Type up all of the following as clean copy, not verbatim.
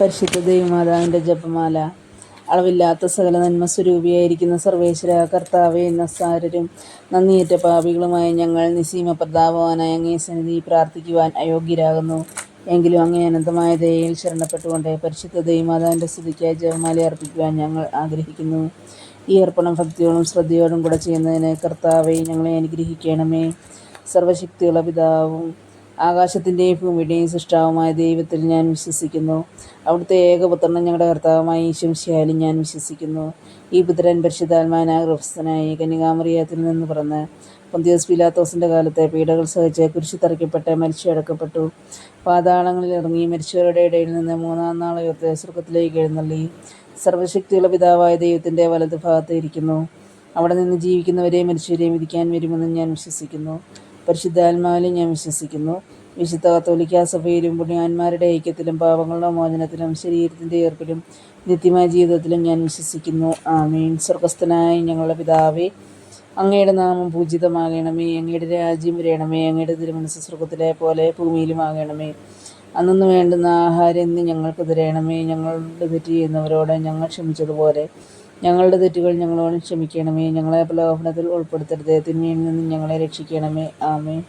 പരിശുദ്ധ ദൈവമാതാവിൻ്റെ ജപമാല. അളവില്ലാത്ത സകല നന്മസ്വരൂപിയായിരിക്കുന്ന സർവേശ്വര കർത്താവെ, നസ്സാരരും നന്ദിയേറ്റ പാപികളുമായ ഞങ്ങൾ നിസ്സീമ പ്രതാപവാനായ അങ്ങേ സന്നിധി പ്രാർത്ഥിക്കുവാൻ അയോഗ്യരാകുന്നു. എങ്കിലും അങ്ങേ അനന്തമായ ദയയിൽ ശരണപ്പെട്ടുകൊണ്ട് പരിശുദ്ധ ദൈവമാതാവിൻ്റെ സ്തുതിക്കായി ജപമാല അർപ്പിക്കുവാൻ ഞങ്ങൾ ആഗ്രഹിക്കുന്നു. ഈ അർപ്പണം ഭക്തിയോടും ശ്രദ്ധയോടും കൂടെ ചെയ്യുന്നതിന് കർത്താവെ ഞങ്ങളെ അനുഗ്രഹിക്കണമേ. സർവശക്തിയുള്ള പിതാവും ആകാശത്തിൻ്റെയും ഭൂമിയുടെയും സൃഷ്ടാവുമായ ദൈവത്തിൽ ഞാൻ വിശ്വസിക്കുന്നു. അവിടുത്തെ ഏകപുത്രനും ഞങ്ങളുടെ കർത്താവുമായ ഈശോമിശിഹായിലും ഞാൻ വിശ്വസിക്കുന്നു. ഈ പുത്രൻ പരിശുദ്ധാത്മാവിനാൽ ഗർഭസ്ഥനായി കന്യകാമറിയത്തിൽ നിന്ന് പിറന്ന് പൊന്തിയോസ് പീലാത്തോസിൻ്റെ കാലത്തെ പീഡകൾ സഹിച്ച് കുരിശിൽ തറയ്ക്കപ്പെട്ട് മരിച്ചടക്കപ്പെട്ടു. പാതാളങ്ങളിൽ ഇറങ്ങി മരിച്ചവരുടെ ഇടയിൽ നിന്ന് മൂന്നാം നാൾ ഉയർത്ത് സ്വർഗ്ഗത്തിലേക്ക് എഴുന്നള്ളി സർവശക്തിയുള്ള പിതാവായ ദൈവത്തിൻ്റെ വലതുഭാഗത്ത് ഇരിക്കുന്നു. അവിടെ നിന്ന് ജീവിക്കുന്നവരെയും മരിച്ചവരെയും വിധിക്കാൻ വരുമെന്ന് ഞാൻ വിശ്വസിക്കുന്നു. പരിശുദ്ധാത്മാവിലും ഞാൻ വിശ്വസിക്കുന്നു. വിശുദ്ധ കത്തോലിക്കാ സഭയിലും പുണ്യവാന്മാരുടെ ഐക്യത്തിലും പാപങ്ങളുടെ മോചനത്തിലും ശരീരത്തിൻ്റെ ഉയർപ്പിലും നിത്യമായ ജീവിതത്തിലും ഞാൻ വിശ്വസിക്കുന്നു. ആമീൻ. സ്വർഗ്ഗസ്ഥനായ ഞങ്ങളുടെ പിതാവേ, അങ്ങയുടെ നാമം പൂജിതമാകണമേ. അങ്ങയുടെ രാജ്യം വരണമേ. അങ്ങയുടെ തിരുമനസ്സ് സ്വർഗ്ഗത്തിലെ പോലെ ഭൂമിയിലുമാകണമേ. അന്നു വേണ്ടുന്ന ആഹാരം ഇന്ന് ഞങ്ങൾക്ക് തരണമേ. ഞങ്ങളുടെ തെറ്റ് ചെയ്യുന്നവരോട് ഞങ്ങൾ ക്ഷമിച്ചതുപോലെ ഞങ്ങളുടെ തെറ്റുകൾ ഞങ്ങളോടും ക്ഷമിക്കണമേ. ഞങ്ങളെ പ്രലോഭനത്തിൽ ഉൾപ്പെടുത്തരുതേ, തിന്മയിൽ നിന്നും ഞങ്ങളെ രക്ഷിക്കണമേ. ആമേൻ.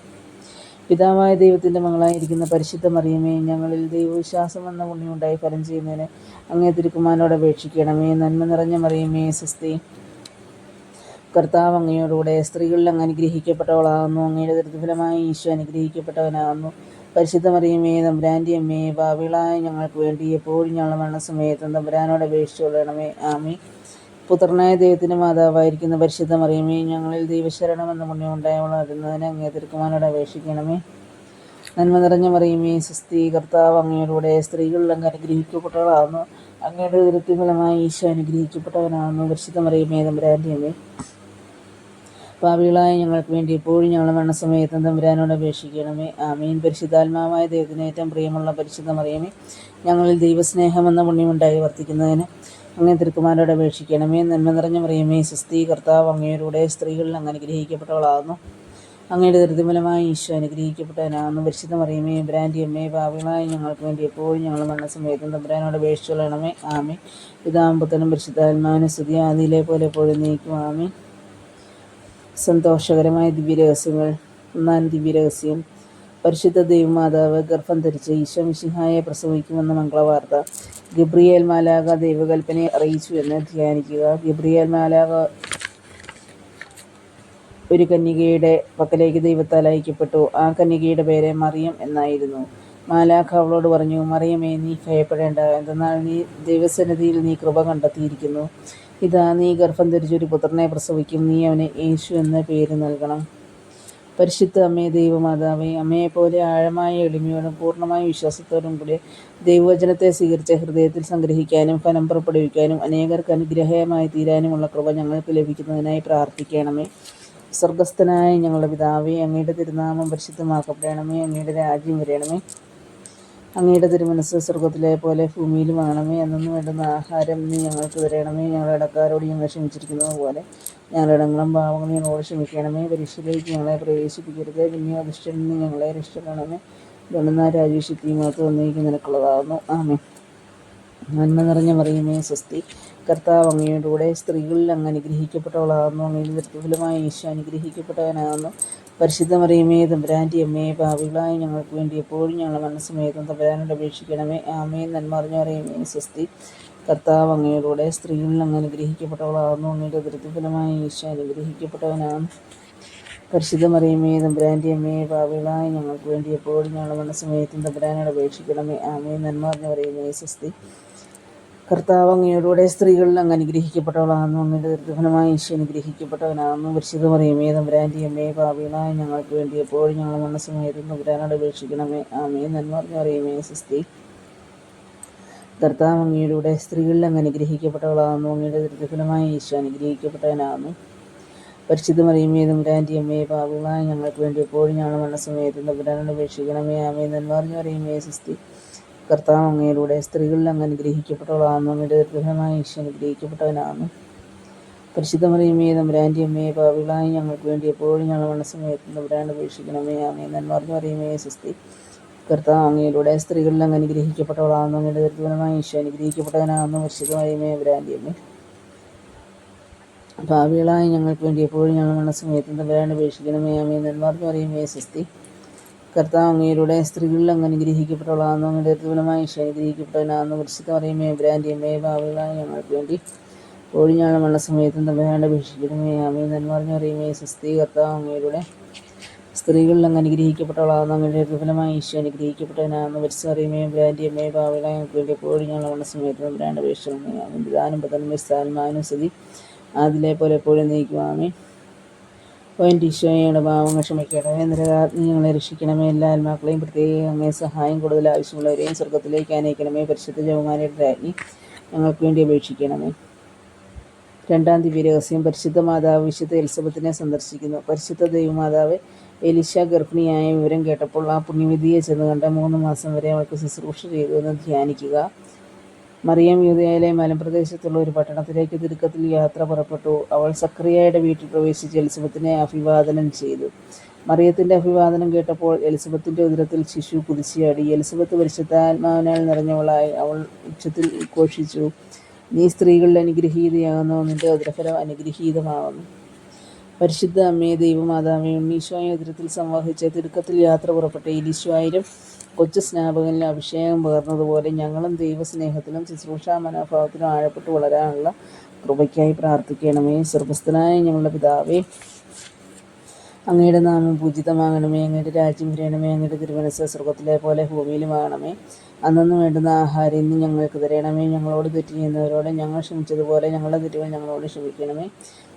പിതാവായ ദൈവത്തിൻ്റെ മകളായിരിക്കുന്ന പരിശുദ്ധ മറിയമേ, ഞങ്ങളിൽ ദൈവവിശ്വാസം എന്ന പുണ്യമുണ്ടായി ഫലം ചെയ്യുന്നതിന് അങ്ങേ തിരുക്കുമാരനോട് അപേക്ഷിക്കണമേ. നന്മ നിറഞ്ഞ മറിയമേ, സ്വസ്തി. കർത്താവ് അങ്ങയോടുകൂടെ സ്ത്രീകളിൽ അങ്ങ് അനുഗ്രഹിക്കപ്പെട്ടവളാകുന്നു. അങ്ങയുടെ ദുരിതഫലമായ ഈശോ അനുഗ്രഹിക്കപ്പെട്ടവനാകുന്നു. പരിശുദ്ധ മറിയമേ, തമ്പുരാൻ്റെ അമ്മേ, പാപികളായ ഞങ്ങൾക്ക് വേണ്ടി എപ്പോഴും ഞങ്ങളുടെ മരണസമയത്തും തമ്പുരാനോട് അപേക്ഷിച്ചുകൊള്ളണമേ. ആമേൻ. പുത്രനായ ദൈവത്തിൻ്റെ മാതാവായിരിക്കുന്ന പരിശുദ്ധ മറിയമേ, ഞങ്ങളിൽ ദൈവശരണമെന്ന പുണ്യമുണ്ടായി വളരുന്നതിന് അങ്ങേ തിരുക്കുമാരനോട് അപേക്ഷിക്കണമേ. നന്മ നിറഞ്ഞ മറിയമേ, സ്വസ്തി. കർത്താവ് അങ്ങയോടുകൂടെ സ്ത്രീകളിൽ അങ്ങ് അനുഗ്രഹിക്കപ്പെട്ടവളാകുന്നു. അങ്ങയുടെ ദുരിതഫലമായ ഈശോ അനുഗ്രഹിക്കപ്പെട്ടവനാകുന്നു. പരിശുദ്ധ മറിയമേ, തമ്പുരാൻ്റെ അമ്മേ, പാപികളായ ഞങ്ങൾക്ക് വേണ്ടി എപ്പോഴും ഞങ്ങളുടെ മരണസമയത്തും തമ്പുരാനോട് അപേക്ഷിക്കണമേ. ആമീൻ. പരിശുദ്ധാത്മാവായ ദൈവത്തിന് ഏറ്റവും പ്രിയമുള്ള പരിശുദ്ധ മറിയമേ, ഞങ്ങളിൽ ദൈവസ്നേഹമെന്ന പുണ്യമുണ്ടായി വർത്തിക്കുന്നതിന് അങ്ങേ തിരുക്കുമാരനോട് അപേക്ഷിക്കണമേ. നന്മ നിറഞ്ഞ മറിയമേ, സ്വസ്തി. കർത്താവ് അങ്ങയോടുകൂടെ സ്ത്രീകളിൽ അങ്ങ് അനുഗ്രഹിക്കപ്പെട്ടവളാകുന്നു. അങ്ങയുടെ ദുരിതഫലമായ ഈശോ അനുഗ്രഹിക്കപ്പെട്ടവനാകുന്നു. പരിശുദ്ധ മറിയമേ, തമ്പുരാൻ്റെ അമ്മേ, പാപികളായ ഞങ്ങൾക്ക് വേണ്ടി എപ്പോഴും ഞങ്ങളുടെ മരണസമയത്തും തമ്പുരാനോട് അപേക്ഷിച്ചുകൊള്ളണമേ. ആമേൻ. പിതാവും പുത്രനും പരിശുദ്ധാത്മാവിനും സ്തുതി, ആദിയിലെ പോലെ എപ്പോഴും നീക്കും. ആമേൻ. സന്തോഷകരമായ ദിവ്യരഹസ്യങ്ങൾ. ഒന്നാം ദിവ്യരഹസ്യം. പരിശുദ്ധ ദൈവമാതാവ് ഗർഭം ധരിച്ച് ഈശോ മിശിഹായെ പ്രസവിക്കുമെന്ന മംഗളവാർത്ത ഗബ്രിയേൽ മാലാഖ ദൈവകൽപ്പനയെ അറിയിച്ചു എന്ന് ധ്യാനിക്കുക. ഗബ്രിയേൽ മാലാഖ ഒരു കന്യകയുടെ പക്കലേക്ക് ദൈവത്താൽ അയക്കപ്പെട്ടു. ആ കന്യകയുടെ പേര് മറിയം എന്നായിരുന്നു. മാലാഖ അവളോട് പറഞ്ഞു, മറിയമേ, നീ ഭയപ്പെടേണ്ട. എന്തെന്നാൽ നീ ദൈവസന്നിധിയിൽ നീ കൃപ കണ്ടെത്തിയിരിക്കുന്നു. ഇതാ, നീ ഗർഭം ധരിച്ചൊരു പുത്രനെ പ്രസവിക്കും. നീ അവന് യേശു എന്ന പേര് നൽകണം. പരിശുദ്ധ അമ്മേ, ദൈവമാതാവേ, അമ്മയെപ്പോലെ ആഴമായ എളിമയോടും പൂർണ്ണമായ വിശ്വാസത്തോടും കൂടി ദൈവവചനത്തെ സ്വീകരിച്ച ഹൃദയത്തിൽ സംഗ്രഹിക്കാനും ഫലം പുറപ്പെടുവിക്കാനും അനേകർക്ക് അനുഗ്രഹമായി തീരാനുമുള്ള കൃപ ഞങ്ങൾക്ക് ലഭിക്കുന്നതിനായി പ്രാർത്ഥിക്കണമേ. സ്വർഗ്ഗസ്ഥനായ ഞങ്ങളുടെ പിതാവേ, അങ്ങയുടെ തിരുനാമം പരിശുദ്ധമാക്കപ്പെടണമേ. അങ്ങയുടെ രാജ്യം വരണമേ. അങ്ങയുടെ തിരുമനസ്സ് സ്വർഗ്ഗത്തിലെ പോലെ ഭൂമിയിലുമാകണമേ. അന്നു വേണ്ടുന്ന ആഹാരം ഇന്ന് ഞങ്ങൾക്ക് തരണമേ. ഞങ്ങളുടെ ഇടക്കാരോട് ഞങ്ങൾ ക്ഷമിച്ചിരിക്കുന്നത് പോലെ ഞങ്ങളുടെ ഇടങ്ങളും പാവങ്ങളും ഞങ്ങളോട് ക്ഷമിക്കണമേ. പരീക്ഷയിലേക്ക് ഞങ്ങളെ പ്രവേശിപ്പിക്കരുത്, പിന്നെയോ ദുഷ്ടനിൽ നിന്ന് ഞങ്ങളെ രക്ഷിക്കണമേ. ഗണനാ രാജ്യശക്തി മാത്രം ഒന്നേക്ക് നിനക്കുള്ളതാകുന്നു. ആമേൻ. നന്മ നിറഞ്ഞ മറിയമേ, സ്വസ്തി. കർത്താവ് അങ്ങയോടുകൂടെ സ്ത്രീകളിൽ അങ്ങ് അനുഗ്രഹിക്കപ്പെട്ടവളാകുന്നു. അങ്ങയുടെ ദുരിതഫലമായ ഈശോ അനുഗ്രഹിക്കപ്പെട്ടവനാകുന്നു. പരിശുദ്ധ മറിയമേ, തമ്പുരാൻ്റെ അമ്മേ, പാപികളായ ഞങ്ങൾക്ക് വേണ്ടി എപ്പോഴും ഞങ്ങളുടെ മരണസമയത്തും തമ്പുരാനോട് അപേക്ഷിക്കണമേ. ആമേൻ. നന്മ നിറഞ്ഞ മറിയമേ, സ്വസ്തി. കർത്താവ് അങ്ങയോടുകൂടെ സ്ത്രീകളിൽ അങ്ങ് അനുഗ്രഹിക്കപ്പെട്ടവളാകുന്നു. അങ്ങയുടെ ദുരിതഫലമായ ഈശോ അനുഗ്രഹിക്കപ്പെട്ടവനാകുന്നു. പരിശുദ്ധ മറിയമേ, തമ്പുരാൻ്റെ അമ്മേ, പാപികളായ ഞങ്ങൾക്ക് വേണ്ടി എപ്പോഴും ഞങ്ങളുടെ മരണസമയത്തും തമ്പുരാനോട് അപേക്ഷിക്കണമേ. ആമേൻ. നന്മ നിറഞ്ഞ മറിയമേ, സ്വസ്തി. കർത്താവ് അങ്ങയോടുകൂടെ സ്ത്രീകളിൽ അങ്ങ് അനുഗ്രഹിക്കപ്പെട്ടവളാകുന്നു. അങ്ങയുടെ ദുരിതഫലമായ ഈശോ അനുഗ്രഹിക്കപ്പെട്ടവനാകുന്നു. പരിശുദ്ധ മറിയമേ, തമ്പുരാൻ്റെ അമ്മേ, പാപികളായ ഞങ്ങൾക്ക് വേണ്ടി എപ്പോഴും ഞങ്ങളുടെ മരണസമയത്തും തമ്പുരാനോട് അപേക്ഷിക്കണമേ. ആമേൻ. നന്മ നിറഞ്ഞ മറിയമേ, സ്വസ്തി. കർത്താവ് അങ്ങയോടുകൂടെ സ്ത്രീകളിൽ അങ്ങ് അനുഗ്രഹിക്കപ്പെട്ടവളാകുന്നു. അങ്ങയുടെ ദുരിതഫലമായ ഈശോ അനുഗ്രഹിക്കപ്പെട്ടവനാകുന്നു. പരിശുദ്ധ മറിയമേ, തമ്പുരാൻ്റെ അമ്മേ, പാപികളായ ഞങ്ങൾക്ക് വേണ്ടി എപ്പോഴും ഞങ്ങളുടെ മരണസമയത്തും തമ്പുരാനോട് അപേക്ഷിക്കണമേ. ആമേൻ. നന്മ നിറഞ്ഞ മറിയമേ, സ്വസ്തി. കർത്താവ് അങ്ങയോടുകൂടെ സ്ത്രീകളിൽ അങ്ങ് അനുഗ്രഹിക്കപ്പെട്ടവളാകുന്നു. അങ്ങയുടെ ദുരിതഫലമായ ഈശോ അനുഗ്രഹിക്കപ്പെട്ടവനാകുന്നു. പരിശുദ്ധ മറിയമേ, തമ്പുരാൻ്റെ അമ്മേ, പാപികളായ ഞങ്ങൾക്ക് വേണ്ടി എപ്പോഴും ഞങ്ങളുടെ മരണസമയത്തും തമ്പുരാനോട് അപേക്ഷിക്കണമേ. ആമേൻ. നന്മ നിറഞ്ഞ മറിയമേ, സ്വസ്തി. കർത്താവ് അങ്ങയിലൂടെ സ്ത്രീകളിൽ അങ്ങ് അനുഗ്രഹിക്കപ്പെട്ടവളാകുന്നു. അങ്ങയുടെ ദരിദ്രമായ ഈശോ അനുഗ്രഹിക്കപ്പെട്ടവനാകുന്നു. പരിശുദ്ധമറിയമേ തമ്പുരാന്റെയമ്മേ, ഭാവികളായ ഞങ്ങൾക്ക് വേണ്ടി എപ്പോഴും ഞങ്ങൾ മരണസമയത്തും തമ്പുരാനോട് അപേക്ഷിക്കണമേ. ആമേൻ. നന്മ അറിയമേ സ്വസ്തി. കർത്താവ് അങ്ങയിലൂടെ സ്ത്രീകളിൽ അങ്ങ് അനുഗ്രഹിക്കപ്പെട്ടവളാകുന്നു. അങ്ങയുടെ ദരിദ്രമായ ഈശോ അനുഗ്രഹിക്കപ്പെട്ടവനാകുന്നു. പരിശുദ്ധമറിയമേ തമ്പുരാന്റെയമ്മേ, ഭാവികളായ ഞങ്ങൾക്ക് വേണ്ടി എപ്പോഴും ഞങ്ങൾ മരണസമയത്തും തമ്പുരാനോട് അപേക്ഷിക്കണമേ. ആമേൻ. നന്മ അറിയമേ സ്വസ്തി. കർത്താവ് അങ്ങയിലൂടെ സ്ത്രീകളിൽ അങ്ങ് അനുഗ്രഹിക്കപ്പെട്ടവളാകുന്നു. അങ്ങയുടെ ദുർബലമായ ഈശോ അനുഗ്രഹിക്കപ്പെട്ടവനാകുന്നു. പരിശുദ്ധമറിയമേ തമ്പുരാന്റെയമ്മേ, ഭാവികളായ ഞങ്ങൾക്ക് വേണ്ടി എപ്പോഴും ഞങ്ങൾ മരണസമയത്തും തമ്പുരാനോട് അപേക്ഷിക്കണമേ. ആമേൻ. പിതാവിനും പുത്രനും പരിശുദ്ധാത്മാവിനും സ്തുതി, അതിലെ പോലെ എപ്പോഴും നീക്കും. ആമേൻ. ഓ എൻ്റെ ഈശോയുടെ പാവങ്ങൾ ക്ഷമിക്കണമേ. നരകാഗ്നി ഞങ്ങളെ രക്ഷിക്കണമേ. എല്ലാ ആത്മാക്കളെയും പ്രത്യേകം അങ്ങേ സഹായം കൂടുതൽ ആവശ്യമുള്ളവരെയും സ്വർഗത്തിലേക്ക് അനയിക്കണമേ. പരിശുദ്ധ ജപമാലയുടെ രാജ്ഞി ഞങ്ങൾക്ക് വേണ്ടി അപേക്ഷിക്കണമേ. രണ്ടാം ദിവ്യരഹസ്യം. പരിശുദ്ധ മാതാവ് വിശുദ്ധ എലിസബത്തിനെ സന്ദർശിക്കുന്നു. പരിശുദ്ധ ദൈവമാതാവ് എലിശ ഗർഭിണിയായ വിവരം കേട്ടപ്പോൾ ആ പുണ്യവതിയെ ചെന്ന് കണ്ട് 3 മാസം വരെ അവൾക്ക് ശുശ്രൂഷ ചെയ്തു എന്ന് ധ്യാനിക്കുക. മറിയം യൂദയായിലെ മലമ്പ്രദേശത്തുള്ള ഒരു പട്ടണത്തിലേക്ക് തിടുക്കത്തിൽ യാത്ര പുറപ്പെട്ടു. അവൾ സക്കറിയായുടെ വീട്ടിൽ പ്രവേശിച്ച് എലിസബത്തിനെ അഭിവാദനം ചെയ്തു. മറിയത്തിൻ്റെ അഭിവാദനം കേട്ടപ്പോൾ എലിസബത്തിൻ്റെ ഉദരത്തിൽ ശിശു കുതിച്ചുചാടി. എലിസബത്ത് പരിശുദ്ധാത്മാവിനാൽ നിറഞ്ഞവളായി. അവൾ ഉച്ചത്തിൽ ഉദ്ഘോഷിച്ചു, നീ സ്ത്രീകളിൽ അനുഗ്രഹീതയാകുന്നു, നിന്റെ ഉദരഫലം അനുഗ്രഹീതമാകുന്നു. പരിശുദ്ധ അമ്മേ ദൈവമാതാവേ, ഉണ്ണീശോയെ ഉദരത്തിൽ സംവഹിച്ച് തിടുക്കത്തിൽ യാത്ര പുറപ്പെട്ട ഈശോയായിരം കൊച്ചു സ്നാപകനിൽ അഭിഷേകം പകർന്നതുപോലെ ഞങ്ങളും ദൈവസ്നേഹത്തിലും ശുശ്രൂഷാ മനോഭാവത്തിലും ആഴപ്പെട്ട് വളരാനുള്ള കൃപയ്ക്കായി പ്രാർത്ഥിക്കണമേ. സ്വർഗ്ഗസ്ഥനായ ഞങ്ങളുടെ പിതാവേ, അങ്ങയുടെ നാമം പൂജിതമാകണമേ. അങ്ങയുടെ രാജ്യം വരണമേ. അങ്ങയുടെ തിരുമനസ്സ് സ്വർഗ്ഗത്തിലെ പോലെ ഭൂമിയിലുമാകണമേ. അന്നന്ന് വേണ്ടുന്ന ആഹാരം ഇന്ന് ഞങ്ങൾക്ക് തരണമേ. ഞങ്ങളോട് തെറ്റ് ചെയ്യുന്നവരോട് ഞങ്ങൾ ക്ഷമിച്ചതുപോലെ ഞങ്ങളുടെ തെറ്റുകൾ ഞങ്ങളോട് ക്ഷമിക്കണമേ.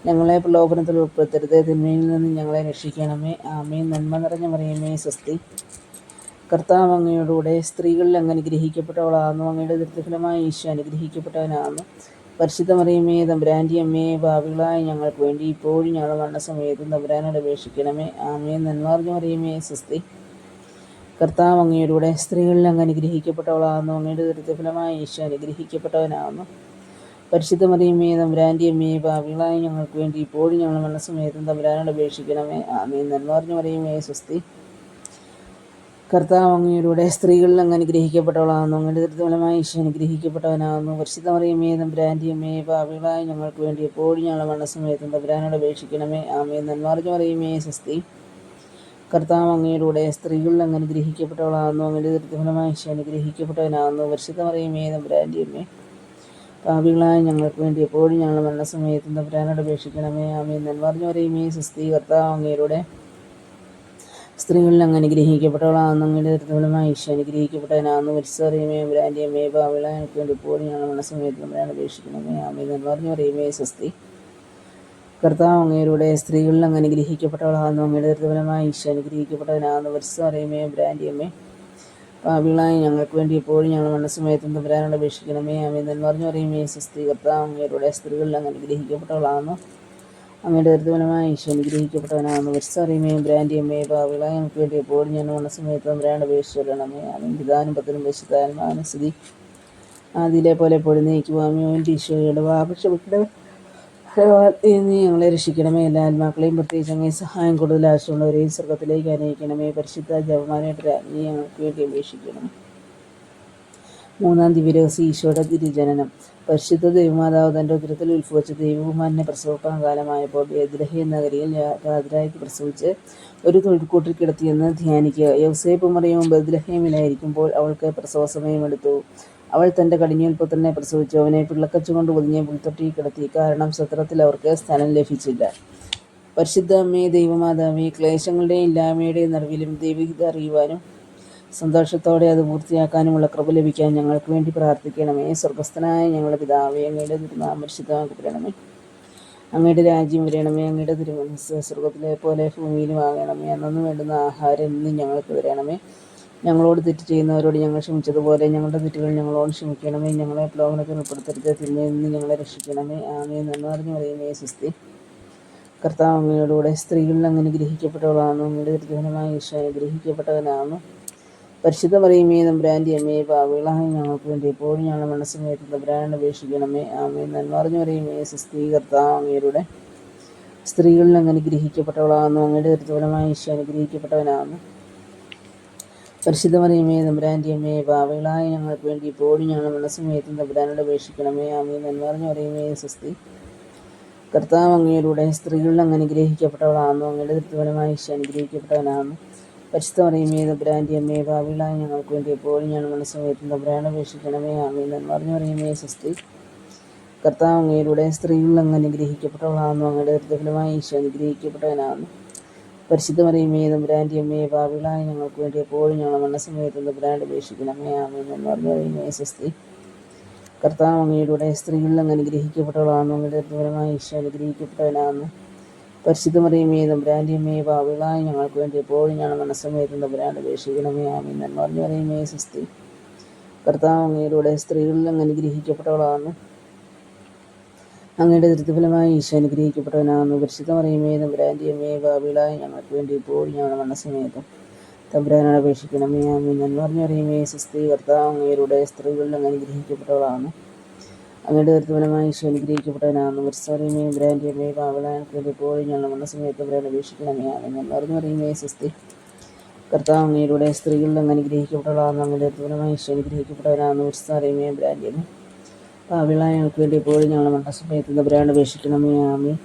ഞങ്ങളെ പ്രലോഭനത്തിൽ ഉൾപ്പെടുത്തരുത്, തിന്മയിൽ നിന്ന് ഞങ്ങളെ രക്ഷിക്കണമേ. ആമേൻ. നന്മ നിറഞ്ഞ മറിയമേ സ്വസ്തി. കർത്താവ് അങ്ങയോടുകൂടെ സ്ത്രീകളിൽ അങ്ങ് അനുഗ്രഹിക്കപ്പെട്ടവളാകുന്നു. അങ്ങയുടെ ദരിദ്രഫലമായ ഈശോ അനുഗ്രഹിക്കപ്പെട്ടവനാകുന്നു. പരിശുദ്ധ മറിയമേ തമ്പുരാന്റെയമ്മേ, ഭാവികളായ ഞങ്ങൾക്ക് വേണ്ടി ഇപ്പോഴും ഞങ്ങൾ മരണസമയത്തും തമ്പുരാനോട് അപേക്ഷിക്കണമേ. ആമേൻ. നന്മ നിറഞ്ഞ മറിയമേ സ്വസ്തി. കർത്താവ് അങ്ങയോടുകൂടെ സ്ത്രീകളിൽ അങ്ങ് അനുഗ്രഹിക്കപ്പെട്ടവളാകുന്നു. അങ്ങയുടെ ദരിദ്രഫലമായ ഈശോ അനുഗ്രഹിക്കപ്പെട്ടവനാകുന്നു. പരിശുദ്ധ മറിയമേ തമ്പുരാന്റെയമ്മേ, ഭാവികളായ ഞങ്ങൾക്ക് വേണ്ടി ഇപ്പോഴും ഞങ്ങൾ മരണസമയത്തും തമ്പുരാനോട് അപേക്ഷിക്കണമേ. ആമേൻ. നന്മ നിറഞ്ഞ മറിയമേ സ്വസ്തി. കർത്താവ് അങ്ങയോടുകൂടെ സ്ത്രീകളിൽ അങ്ങ് അനുഗ്രഹിക്കപ്പെട്ടവളാകുന്നു. അങ്ങയുടെ ദരിദ്രഫലമായ ഈശോ അനുഗ്രഹിക്കപ്പെട്ടവനാകുന്നു. പരിശുദ്ധ മറിയമേ തമ്പുരാന്റെയമ്മേ, ഭാവികളായ ഞങ്ങൾക്ക് വേണ്ടി എപ്പോഴും ഞങ്ങൾ മരണസമയത്തും തമ്പുരാനോട് അപേക്ഷിക്കണമേ. ആമേൻ. നന്മ നിറഞ്ഞ മറിയമേ സ്വസ്തി. കർത്താവ് അങ്ങയോടുകൂടെ സ്ത്രീകളിൽ അങ്ങ് അനുഗ്രഹിക്കപ്പെട്ടവളാകുന്നു. അങ്ങയുടെ ദരിദ്രഫലമായ ഈശോ അനുഗ്രഹിക്കപ്പെട്ടവനാകുന്നു. പരിശുദ്ധ മറിയമേ തമ്പുരാന്റെയമ്മേ, പാപികളായ ഞങ്ങൾക്ക് വേണ്ടി എപ്പോഴും ഞങ്ങൾ മരണസമയത്തും തമ്പുരാനോട് അപേക്ഷിക്കണമേ. ആമേൻ. നന്മ നിറഞ്ഞ മറിയമേ സ്വസ്തി. കർത്താവ് അങ്ങയോടുകൂടെ സ്ത്രീകളിൽ അങ്ങ് അനുഗ്രഹിക്കപ്പെട്ടവളാകുന്നു. അങ്ങയുടെ ദരിദ്രഫലമായ ഈശോ അനുഗ്രഹിക്കപ്പെട്ടവനാകുന്നു. പരിശുദ്ധ മറിയമേ തമ്പുരാന്റെയമ്മേ, പാപികളായ ഞങ്ങൾക്ക് വേണ്ടി എപ്പോഴും ഞങ്ങൾ മരണസമയത്തും തമ്പുരാനോട് അപേക്ഷിക്കണമേ. ആമേൻ. നന്മ നിറഞ്ഞ മറിയമേ സ്വസ്തി. കർത്താവ് അങ്ങയോടുകൂടെ സ്ത്രീകളിൽ അങ്ങ് അനുഗ്രഹിക്കപ്പെട്ടവളാകുന്നു. അങ്ങയുടെ ദരിദ്രഫലമായ ഈശോ അനുഗ്രഹിക്കപ്പെട്ടവനാകുന്നു. പരിശുദ്ധ മറിയമേ തമ്പുരാന്റെയമ്മേ, പാപികളായ ഞങ്ങൾക്ക് വേണ്ടി എപ്പോഴും ഞങ്ങൾ മരണസമയത്തും തമ്പുരാനോട് അപേക്ഷിക്കണമേ. ആമേൻ. നന്മ നിറഞ്ഞ മറിയമേ സ്വസ്തി. കർത്താവ് അങ്ങയോടുകൂടെ സ്ത്രീകളിൽ അങ്ങ് അനുഗ്രഹിക്കപ്പെട്ടവളാകുന്നു. അങ്ങയുടെ ദരിദ്രഫലമായ ഈശോ അനുഗ്രഹിക്കപ്പെട്ടവനാകുന്നു. പരിശുദ്ധ മറിയമേ തമ്പുരാന്റെയമ്മേ, പാപികളായ ഞങ്ങൾക്ക് വേണ്ടി എപ്പോഴും ഞങ്ങൾ മരണസമയത്തും തമ്പുരാനോട് അപേക്ഷിച്ചുകൊള്ളണമേ. ആമേൻ. പിതാവിനും പുത്രനും പരിശുദ്ധാത്മാവിനും സ്തുതി, അതിലെ പോലെ എപ്പോഴും നീക്കും. ആമേൻ. എൻ്റെ ഈശോയുടെ പാപം ക്ഷമിക്കണമേ. നീ ഞങ്ങളെ രക്ഷിക്കണമേ. എല്ലാ ആത്മാക്കളെയും പ്രത്യേകിച്ച് അങ്ങേ സഹായം കൂടുതൽ ആവശ്യമുള്ളവരെയും സ്വർഗത്തിലേക്ക് അനയിക്കണമേ. പരിശുദ്ധ ജപമാലയുടെ രാജ്ഞി ഞങ്ങൾക്ക് വേണ്ടി അപേക്ഷിക്കണം. മൂന്നാം ദിവ്യരഹസ്യം. ഈശോയുടെ തിരുജനനം. പരിശുദ്ധ ദൈവമാതാവ് തൻ്റെ ഉദരത്തിൽ ഉത്ഭവിച്ച ദൈവകുമാരനെ പ്രസവിപ്പാൻ കാലമായപ്പോൾ ബേത്ലഹേം നഗരിയിൽ പാതിരായ്ക്ക് പ്രസവിച്ച് ഒരു തൊഴുക്കൂട്ടിൽ കിടത്തിയെന്ന് ധ്യാനിക്കുക. യൗസേപ്പ് മറിയവും ബേത്ലഹേമിലായിരിക്കുമ്പോൾ അവൾക്ക് പ്രസവ സമയമെടുത്തു. അവൾ തൻ്റെ കടിഞ്ഞൂൽ പുത്രനെ പ്രസവിച്ചു. അവനെ പിള്ളക്കച്ചു കൊണ്ട് പൊതിഞ്ഞ് പുൽത്തൊട്ടിയിൽ കിടത്തി, കാരണം സത്രത്തിൽ അവർക്ക് സ്ഥലം ലഭിച്ചില്ല. പരിശുദ്ധ അമ്മേ ദൈവമാതാവേ, ക്ലേശങ്ങളുടെയും ഇല്ലായ്മയുടെയും നടുവിലും ദൈവഹിതം അറിയുവാനും സന്തോഷത്തോടെ അത് പൂർത്തിയാക്കാനുമുള്ള കൃപ ലഭിക്കാൻ ഞങ്ങൾക്ക് വേണ്ടി പ്രാർത്ഥിക്കണമേ. സ്വർഗ്ഗസ്ഥനായ ഞങ്ങളുടെ പിതാവേ, അങ്ങയുടെ തിരുനാമം പരിശുദ്ധമാക്കപ്പെടണമേ. അങ്ങയുടെ രാജ്യം വരണമേ. അങ്ങയുടെ തിരുമനസ്സ് സ്വർഗ്ഗത്തിലെ പോലെ ഭൂമിയിലും ആകണമേ. അന്നന്ന് വേണ്ടുന്ന ആഹാരം ഇന്ന് ഞങ്ങൾക്ക് തരണമേ. ഞങ്ങളോട് തെറ്റ് ചെയ്യുന്നവരോട് ഞങ്ങൾ ക്ഷമിച്ചതുപോലെ ഞങ്ങളുടെ തെറ്റുകൾ ഞങ്ങളോട് ക്ഷമിക്കണമേ. ഞങ്ങളെ പ്രലോഭനത്തിൽ ഉൾപ്പെടുത്തരുത്, തിന്മയിൽ നിന്ന് ഞങ്ങളെ രക്ഷിക്കണമേ. ആമേൻ. നന്മ നിറഞ്ഞ മറിയമേ സ്വസ്തി. കർത്താവ് അങ്ങയോടുകൂടെ സ്ത്രീകളിൽ അങ്ങ് അനുഗ്രഹിക്കപ്പെട്ടവളാകുന്നു. അങ്ങയുടെ ദരിദ്രഫലമായ ഈശോ അനുഗ്രഹിക്കപ്പെട്ടവനാകുന്നു. പരിശുദ്ധ മറിയമേ തമ്പുരാന്റെയമ്മേ, പാപികളായ ഞങ്ങൾക്ക് വേണ്ടി എപ്പോഴും ഞങ്ങളുടെ മരണസമയത്തും തമ്പുരാനോട് അപേക്ഷിക്കണമേ. ആമേൻ. നന്മ നിറഞ്ഞ മറിയമേ സ്വസ്തി. കർത്താവ് അങ്ങയോടുകൂടെ സ്ത്രീകളിൽ അങ്ങ് അനുഗ്രഹിക്കപ്പെട്ടവളാകുന്നു. അങ്ങയുടെ ദരിദ്രഫലമായ ഈശോ അനുഗ്രഹിക്കപ്പെട്ടവനാകുന്നു. പരിശുദ്ധ മറിയമേ തമ്പുരാൻ്റെ അമ്മേ, പാപികളായ ഞങ്ങൾക്ക് വേണ്ടി ഇപ്പോഴും ഞങ്ങളുടെ മരണസമയത്തും തമ്പുരാനോട് അപേക്ഷിക്കണമേ. ആമേൻ. നന്മ നിറഞ്ഞ മറിയമേ, സ്വസ്തി. കർത്താവ് അങ്ങയുടെ സ്ത്രീകളിൽ അങ്ങ് അനുഗ്രഹിക്കപ്പെട്ടവളാകുന്നു. അങ്ങയുടെ ദൃഢഫലമായി ഈശോ അനുഗ്രഹിക്കപ്പെട്ടവനാകുന്നു. പരിശുദ്ധ മറിയമേ തമ്പുരാൻ്റെ അമ്മേ, പാപികളായ ഞങ്ങൾക്ക് വേണ്ടി എപ്പോഴും ഞങ്ങളുടെ മരണസമയത്തും തമ്പുരാനോട് അപേക്ഷിക്കണമേ. ആമേൻ. നന്മ നിറഞ്ഞ മറിയമേ, സ്വസ്തി. കർത്താവ് അങ്ങയുടെ സ്ത്രീകളിൽ അങ്ങ് അനുഗ്രഹിക്കപ്പെട്ടവളാകുന്നു. അങ്ങയുടെ ദൃഢഫലമായി ഈശോ അനുഗ്രഹിക്കപ്പെട്ടവനാകുന്നു. പരിശുദ്ധ മറിയമേ തമ്പുരാൻ്റെ അമ്മേ, പാപികളായ ഞങ്ങൾക്ക് വേണ്ടി എപ്പോഴും ഞങ്ങളുടെ മരണസമയത്തും തമ്പുരാനോട് അപേക്ഷിക്കണമേ. ആമേൻ. നന്മ നിറഞ്ഞ മറിയമേ, സ്വസ്തി. കർത്താവ് അങ്ങയുടെ സ്ത്രീകളിൽ അങ്ങ് അനുഗ്രഹിക്കപ്പെട്ടവളാകുന്നു. അങ്ങയുടെ ദൃഢഫലമായി ഈശോ അനുഗ്രഹിക്കപ്പെട്ടവനാകുന്നു. പരിശുദ്ധ മറിയമേ തമ്പുരാൻ്റെ അമ്മേ, പാപികളായ ഞങ്ങൾക്ക് വേണ്ടി എപ്പോഴും ഞങ്ങളുടെ മരണസമയത്തും തമ്പുരാനോട് അപേക്ഷിക്കണമേ. ആമേൻ. നന്മ നിറഞ്ഞ മറിയമേ, സ്വസ്തി. കർത്താവ് അങ്ങയുടെ സ്ത്രീകളിൽ അങ്ങ് അനുഗ്രഹിക്കപ്പെട്ടവളാകുന്നു. അങ്ങയുടെ ദൃഢഫലമായി ഈശോ അനുഗ്രഹിക്കപ്പെട്ടവനാകുന്നു. പരിശുദ്ധ മറിയമേ തമ്പുരാൻ്റെ അമ്മേ, പാപികളായ ഞങ്ങൾക്ക് വേണ്ടി ഇപ്പോഴും ഞങ്ങളുടെ മരണസമയത്തും തമ്പുരാനോട് അപേക്ഷിക്കണമേ. ആമേൻ. നന്മ നിറഞ്ഞ മറിയമേ, സ്വസ്തി. കർത്താവ് അങ്ങയുടെ സ്ത്രീകളിൽ അങ്ങ് അനുഗ്രഹിക്കപ്പെട്ടവളാകുന്നു. അങ്ങയുടെ ദൃഢഫലമായി ഈശോ അനുഗ്രഹിക്കപ്പെട്ടവനാകുന്നു. പരിശുദ്ധ മറിയമേ തമ്പുരാൻ്റെ അമ്മേ, പാപികളായ ഞങ്ങൾക്ക് വേണ്ടി ഇപ്പോഴും ഞങ്ങളുടെ മരണസമയത്തും തമ്പുരാനോട് അപേക്ഷിക്കണമേ. ആമേൻ. നന്മ നിറഞ്ഞ മറിയമേ, സ്വസ്തി. കർത്താവ് അങ്ങയുടെ സ്ത്രീകളിൽ അങ്ങ് അനുഗ്രഹിക്കപ്പെട്ടവളാകുന്നു. അങ്ങയുടെ ദൃഢഫലമായി ഈശോ അനുഗ്രഹിക്കപ്പെട്ടവനാകുന്നു. പരിശുദ്ധ മറിയമേ തമ്പുരാൻ്റെ അമ്മേ, പാപികളായ ഞങ്ങൾക്ക് വേണ്ടി എപ്പോഴും ഞങ്ങളുടെ മരണസമയത്തും തമ്പുരാനോട് അപേക്ഷിക്കണമേ. ആമേൻ.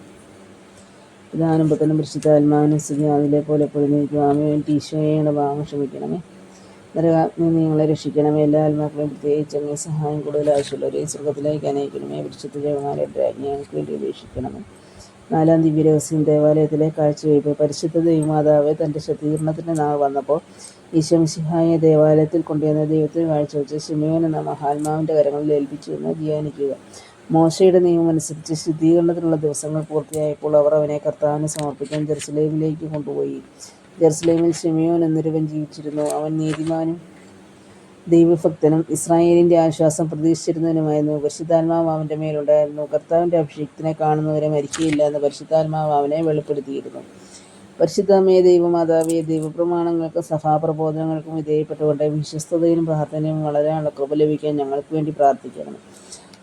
പിതാവിനും പുത്രനും പരിശുദ്ധാത്മാവിനും സ്തുതി, അതിലെ പോലെ എപ്പോഴും നീക്കും. ആമേൻ. ഈശോയുടെ പാപം ക്ഷമിക്കണമേ. നരകാഗ്നിയിൽ നിന്ന് ഞങ്ങളെ രക്ഷിക്കണമേ. എല്ലാ ആത്മാക്കളെയും പ്രത്യേകിച്ച് അങ്ങേ സഹായം കൂടുതൽ ആവശ്യമുള്ളവരെയും സ്വർഗ്ഗത്തിലേക്ക് അനയിക്കണമേ. പരിശുദ്ധ ജപമാലയുടെ രാജ്ഞി ഞങ്ങൾക്ക് വേണ്ടി അപേക്ഷിക്കണമേ. 4-ാം ദിവ്യരഹസ്യം ദേവാലയത്തിലെ കാഴ്ചവയ്പ്. പരിശുദ്ധ ദൈവമാതാവ് തൻ്റെ ശുദ്ധീകരണത്തിൻ്റെ നാൾ വന്നപ്പോൾ ഈശോ മിശിഹായെ ദേവാലയത്തിൽ കൊണ്ടുവന്ന ദൈവത്തിന് കാഴ്ചവെച്ച് ശിമയോൻ എന്ന മഹാത്മാവിൻ്റെ കരങ്ങളിൽ ഏൽപ്പിച്ചു എന്ന് ധ്യാനിക്കുക. മോശയുടെ നിയമമനുസരിച്ച് ശുദ്ധീകരണത്തിനുള്ള ദിവസങ്ങൾ പൂർത്തിയായപ്പോൾ അവർ അവനെ കർത്താവിന് സമർപ്പിക്കാൻ ജെറുസലേമിലേക്ക് കൊണ്ടുപോയി. ജെറുസലേമിൽ ശിമയോൻ എന്നൊരുവൻ ജീവിച്ചിരുന്നു. അവൻ നീതിമാനും ദൈവഭക്തനും ഇസ്രായേലിൻ്റെ ആശ്വാസം പ്രതീക്ഷിച്ചിരുന്നവനുമായിരുന്നു. പരിശുദ്ധാത്മാവ് അവൻ്റെ മേലുണ്ടായിരുന്നു. കർത്താവിൻ്റെ അഭിഷിക്തനെ കാണുന്നവരെ മരിക്കുകയില്ല എന്ന് പരിശുദ്ധാത്മാവ് അവനെ വെളിപ്പെടുത്തിയിരുന്നു. പരിശുദ്ധമേ ദൈവമാതാവേ, ദൈവപ്രമാണങ്ങൾക്കും സഭാപ്രബോധനങ്ങൾക്കും വിധേയപ്പെട്ടുകൊണ്ട് വിശ്വസ്തതയിലും പ്രാർത്ഥനയും വളരാനുള്ള കൃപ ലഭിക്കാൻ ഞങ്ങൾക്ക് വേണ്ടി പ്രാർത്ഥിക്കണം.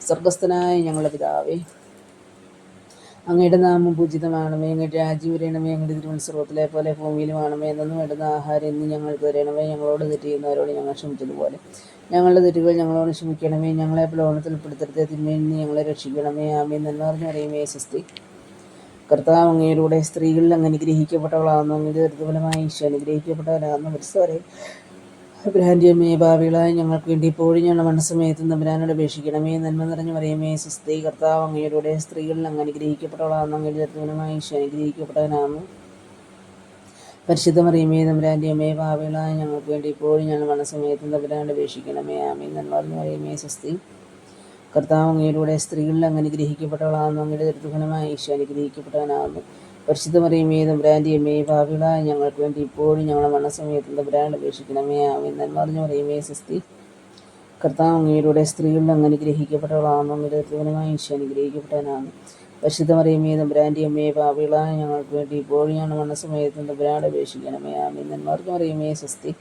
സ്വർഗസ്ഥനായ ഞങ്ങളുടെ പിതാവേ, അങ്ങയുടെ നാമം പൂജിതമാണമേ. അങ്ങയുടെ രാജ്യം വരണമേ. അങ്ങയുടെ തിരുമനസ്സുറത്തിലെ പോലെ ഭൂമിയിലുമാണമേ. എന്നു വേണ്ടുന്ന ആഹാരം ഇന്ന് ഞങ്ങൾക്ക് തരണമേ. ഞങ്ങളോട് തെറ്റ് ചെയ്യുന്നവരോട് ഞങ്ങൾ ക്ഷമിച്ചതുപോലെ ഞങ്ങളുടെ തെറ്റുകൾ ഞങ്ങളോട് ക്ഷമിക്കണമേ. ഞങ്ങളെ പ്രലോഭനത്തിൽ ഉൾപ്പെടുത്തരുതേ, തിന്മയിൽ നിന്ന് ഞങ്ങളെ രക്ഷിക്കണമേ. ആമേൻ. നന്മ നിറഞ്ഞ മറിയമേ, സ്വസ്തി. കർത്താവ് അങ്ങയുടെ സ്ത്രീകളിൽ അങ്ങ് അനുഗ്രഹിക്കപ്പെട്ടവളാകുന്നു. അങ്ങയുടെ ദൃഢഫലമായി ഈശോ അനുഗ്രഹിക്കപ്പെട്ടവരാകുന്നു. പരിശുദ്ധ തമ്പുരാൻ്റെ അമ്മേ, പാപികളായ ഞങ്ങൾക്ക് വേണ്ടി ഇപ്പോഴും ഞങ്ങളുടെ മരണസമയത്തും തമ്പുരാനോട് അപേക്ഷിക്കണമേ. നന്മ നിറഞ്ഞ മറിയമേ, സ്വസ്തി. കർത്താവ് അങ്ങയുടെ സ്ത്രീകളിൽ അങ്ങ് അനുഗ്രഹിക്കപ്പെട്ടവളാകുന്നു. അങ്ങയുടെ ദൃഢഫലമായി ഈശോ അനുഗ്രഹിക്കപ്പെട്ടവനാകുന്നു. പരിശുദ്ധ മറിയമേ തമ്പുരാൻ്റെ അമ്മേ, പാപികളായ ഞങ്ങൾക്ക് വേണ്ടി ഇപ്പോഴും ഞങ്ങളുടെ മരണസമയത്തും തമ്പുരാനോട് അപേക്ഷിക്കണമേ. ആമേൻ. നന്മ നിറഞ്ഞ മറിയമേ, സ്വസ്തി. കർത്താവ് അങ്ങയുടെ സ്ത്രീകളിൽ അങ്ങ് അനുഗ്രഹിക്കപ്പെട്ടവളാകുന്നു. അങ്ങയുടെ ദൃഢഫലമായി ഈശോ അനുഗ്രഹിക്കപ്പെട്ടവനാകുന്നു. പരിശുദ്ധ മറിയമേ തമ്പുരാൻ്റെ അമ്മേ, പാപികളായ ഞങ്ങൾക്ക് വേണ്ടി ഇപ്പോഴും ഞങ്ങളുടെ മരണസമയത്തും തമ്പുരാനോട് അപേക്ഷിക്കണമേ. ആമേൻ. നന്മ നിറഞ്ഞ മറിയമേ, സ്വസ്തി. കർത്താവ് അങ്ങയുടെ സ്ത്രീകളിൽ അങ്ങ് അനുഗ്രഹിക്കപ്പെട്ടവളാകുന്നു. അങ്ങയുടെ ദൃഢഫലമായി ഈശോ അനുഗ്രഹിക്കപ്പെട്ടവനാകുന്നു. പരിശുദ്ധ മറിയമേ തമ്പുരാൻ്റെ അമ്മേ, പാപികളായ ഞങ്ങൾക്ക് വേണ്ടി ഇപ്പോഴും ഞങ്ങളുടെ മരണസമയത്തും തമ്പുരാനോട് അപേക്ഷിക്കണമേ. ആമേൻ. നന്മ നിറഞ്ഞ മറിയമേ, സ്വസ്തി.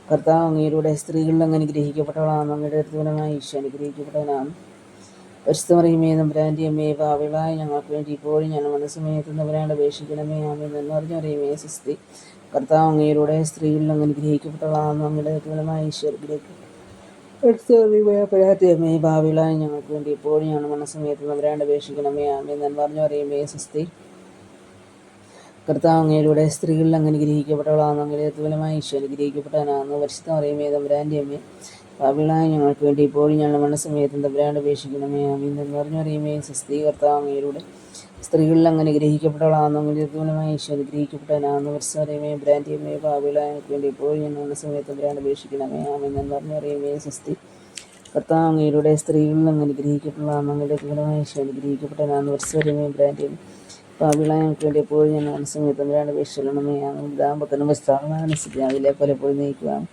കർത്താവ് അങ്ങയുടെ സ്ത്രീകളിൽ അങ്ങ് അനുഗ്രഹിക്കപ്പെട്ടവളാകുന്നു. അങ്ങയുടെ ദൃഢഫലമായി ഈശോ അനുഗ്രഹിക്കപ്പെട്ടവനാകുന്നു. പരിശുദ്ധ മറിയമേ തമ്പുരാൻ്റെ അമ്മേ, പാപികളായ ഞങ്ങൾക്ക് വേണ്ടി ഇപ്പോഴും ഞങ്ങളുടെ മരണസമയത്തും തമ്പുരാനോട് അപേക്ഷിക്കണമേ. ആമേൻ. നന്മ നിറഞ്ഞ മറിയമേ, സ്വസ്തി. കർത്താവ് അങ്ങയുടെ സ്ത്രീകളിൽ അങ്ങ് അനുഗ്രഹിക്കപ്പെട്ടവളാകുന്നു. അങ്ങയുടെ ദൃഢഫലമായി ഈശോ അനുഗ്രഹിക്കപ്പെട്ടു. അമ്മേ, പാപികളായ ഞങ്ങൾക്ക് വേണ്ടി ഇപ്പോഴും ഞങ്ങളുടെ മരണസമയത്തും തമ്പുരാനോട് അപേക്ഷിക്കണമേ. ആമേൻ. നന്മ നിറഞ്ഞ മറിയമേ, സ്വസ്തി. കർത്താവ് അങ്ങയുടെ സ്ത്രീകളിൽ അങ്ങ് അനുഗ്രഹിക്കപ്പെട്ടവളാകുന്നു. അങ്ങയുടെ ദൃഢഫലമായി ഈശോ അനുഗ്രഹിക്കപ്പെട്ടവനാകുന്നു. പരിശുദ്ധ മറിയമേ തമ്പുരാൻ്റെ അമ്മേ, പാപികളായ ഞങ്ങൾക്ക് വേണ്ടി ഇപ്പോഴും ഞങ്ങളുടെ മരണസമയത്തും തമ്പുരാനോട് അപേക്ഷിക്കണമേ. ആമേൻ. നന്മ നിറഞ്ഞ മറിയമേ, സ്വസ്തി. കർത്താവ് അങ്ങയുടെ സ്ത്രീകളിൽ അങ്ങ് അനുഗ്രഹിക്കപ്പെട്ടവളാകുന്നു. അങ്ങയുടെ ദൃഢഫലമായി ഈശോ അനുഗ്രഹിക്കപ്പെട്ടവനാകുന്നു. പരിശുദ്ധ മറിയമേ തമ്പുരാൻ്റെ അമ്മേ, പാപികളായ ഞങ്ങൾക്ക് വേണ്ടി ഇപ്പോഴും ഞങ്ങളുടെ മരണസമയത്തും തമ്പുരാനോട് അപേക്ഷിക്കണമേ. ആമേൻ. നന്മ നിറഞ്ഞ മറിയമേ, സ്വസ്തി. കർത്താവ് അങ്ങയുടെ സ്ത്രീകളിൽ അങ്ങ് അനുഗ്രഹിക്കപ്പെട്ടവളാകുന്നു. അങ്ങയുടെ ദൃഢഫലമായി ഈശോ അനുഗ്രഹിക്കപ്പെട്ടവനാകുന്നു. പരിശുദ്ധ മറിയമേ തമ്പുരാൻ്റെ അമ്മേ, പാപികളായ ഞങ്ങൾക്ക് വേണ്ടി എപ്പോഴും ഞങ്ങളുടെ മരണസമയത്തും തമ്പുരാനോട് അപേക്ഷിക്കണമേ. ആമേൻ. പിതാവും പുത്രനും പരിശുദ്ധാത്മാവിനും സ്തുതി, അതിലെ പോലെ എപ്പോഴും നീക്കുവാണ്.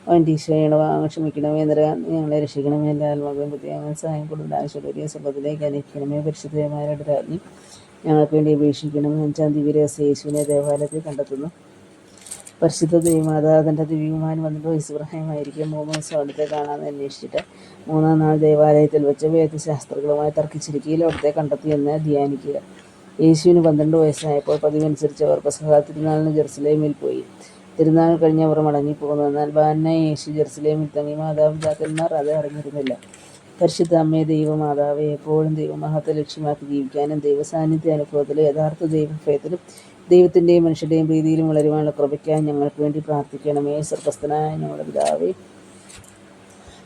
അവൻ്റെ ഈശോയുടെ പാപം ക്ഷമിക്കണമേ. ഞങ്ങളെ രക്ഷിക്കണമേ. എല്ലാ ആത്മാക്കളെയും പ്രത്യേകം സഹായം കൂടുതൽ ആവശ്യമുള്ളവരെയും സ്വർഗ്ഗത്തിലേക്ക് അനയിക്കണമേ. പരിശുദ്ധ ജപമാലയുടെ രാജ്ഞി ഞങ്ങൾക്ക് വേണ്ടി അപേക്ഷിക്കണമേ. 5-ാം ദിവ്യരഹസ്യം. യേശുവിനെ ദേവാലയത്തിൽ കണ്ടെത്തുന്നു. പരിശുദ്ധ ദൈവമാതാവ് തൻ്റെ ദിവ്യകുമാരൻ വന്നിട്ട് ഇബ്രാഹിമായിരിക്കും 3 ദിവസം അവിടുത്തെ കാണാമെന്ന് അന്വേഷിച്ചിട്ട് 3-ാം നാൾ ദേവാലയത്തിൽ വെച്ച് വേദശാസ്ത്രികളുമായി തർക്കിച്ചിരിക്കുകയിൽ അവിടുത്തെ കണ്ടെത്തി എന്ന് ധ്യാനിക്കുക. യേശുവിന് 12 വയസ്സായപ്പോൾ പതിവനുസരിച്ച് അവർ പെസഹ തിരുനാളിന് ജെറുസലേമിൽ പോയി. തിരുനാൾ കഴിഞ്ഞവർ മടങ്ങിപ്പോകുന്നു. എന്നാൽ ബാലനായ യേശു ജെറുസലേമിൽ തങ്ങി. മാതാപിതാക്കന്മാർ അത് അറിഞ്ഞിരുന്നില്ല. പരിശുദ്ധ അമ്മേ, ദൈവമാതാവേ, എപ്പോഴും ദൈവമഹത്വം ലക്ഷ്യമാക്കി ജീവിക്കാനും ദൈവസാന്നിധ്യ അനുഭവത്തിലും യഥാർത്ഥ ദൈവഭയത്തിലും ദൈവത്തിൻ്റെയും മനുഷ്യരുടെയും പ്രീതിയിലും വളരുവാനുള്ള കൃപയ്ക്കായി ഞങ്ങൾക്ക് വേണ്ടി പ്രാർത്ഥിക്കണമേ. സ്വർഗ്ഗസ്ഥനായ ഞങ്ങളുടെ പിതാവേ,